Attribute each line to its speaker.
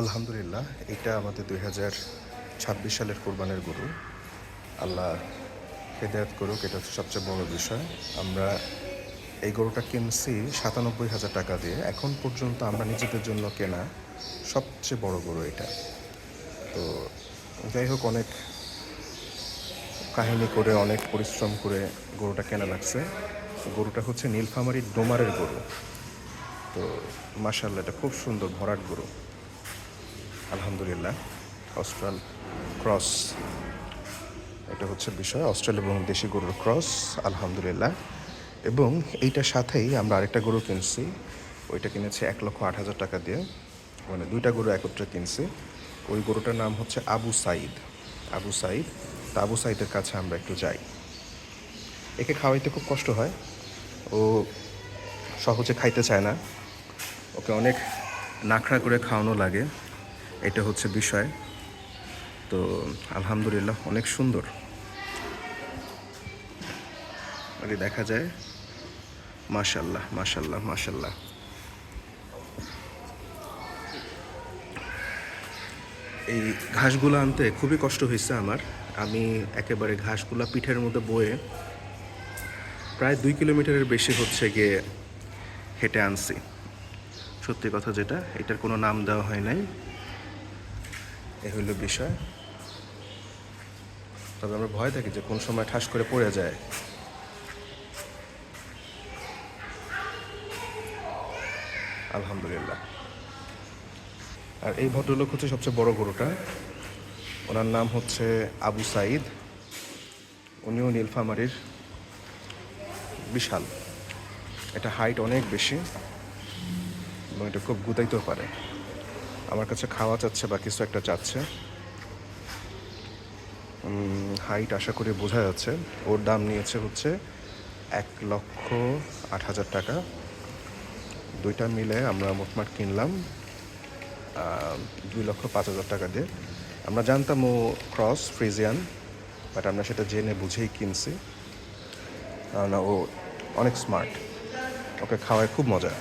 Speaker 1: আলহামদুলিল্লাহ, এটা আমাদের 2026 সালের কোরবানের গরু। আল্লাহ হেদায়েত করুক, এটা হচ্ছে সবচেয়ে বড় বিষয়। আমরা এই গরুটা কিনছি 97,000 টাকা দিয়ে। এখন পর্যন্ত আমরা নিজেদের জন্য কেনা সবচেয়ে বড় গরু এটা। তো যাই হোক, অনেক কাহিনী করে, অনেক পরিশ্রম করে গরুটা কেনা লাগছে। গরুটা হচ্ছে নীলফামারী ডোমারের গরু। তো মাশাআল্লাহ, এটা খুব সুন্দর ভরাট গরু। আলহামদুলিল্লাহ, অস্ট্রাল ক্রস, এটা হচ্ছে বিষয়। অস্ট্রেল এবং দেশি গরুর ক্রস, আলহামদুলিল্লাহ। এবং এইটার সাথেই আমরা আরেকটা গরু কিনছি। ওইটা কিনেছি 1,08,000 টাকা দিয়ে। মানে দুইটা গরু একত্রে কিনছি। ওই গরুটার নাম হচ্ছে আবু সাইদ। আবু সাইদ। তা আবু সাইদের কাছে আমরা একটু যাই। একে খাওয়াইতে খুব কষ্ট হয়। ও সহজে খাইতে চায় না। ওকে অনেক নাখড়া করে খাওয়ানো লাগে। এটা হচ্ছে বিষয়। তো আলহামদুলিল্লাহ, অনেক সুন্দর আগে দেখা যায়। মাশাল্লাহ, মাশাল্লাহ, মাশাল্লাহ। এই ঘাসগুলো আনতে খুবই কষ্ট হয়েছে আমার। আমি একেবারে ঘাসগুলা পিঠের মধ্যে বয়ে প্রায় 2 কিলোমিটারের বেশি হচ্ছে গিয়ে হেঁটে আনছি। সত্যি কথা যেটা, এটার কোনো নাম দেওয়া হয় নাই। এ হইল বিষয়। তবে আমরা ভয় থাকি যে কোন সময় ঠাস করে পড়ে যায়। আলহামদুলিল্লাহ। আর এই ভদ্রলোক হচ্ছে সবচেয়ে বড় গরুটা। ওনার নাম হচ্ছে আবু সাইদ। উনিও নীলফামারীর। বিশাল। এটা হাইট অনেক বেশি এবং এটা খুব গুতাইতেও পারে। আমার কাছে খাওয়া চাচ্ছে বা কিছু একটা চাচ্ছে। হাইট আশা করি বোঝা যাচ্ছে। ওর দাম নিয়েছে হচ্ছে 1,08,000 টাকা। দুইটা মিলে আমরা মোটমাট কিনলাম 2,05,000 টাকা দিয়ে। আমরা জানতাম ও ক্রস ফ্রিজিয়ান, বাট আমরা সেটা জেনে বুঝেই কিনছি, কারণ ও অনেক স্মার্ট। ওকে খাওয়ায় খুব মজা।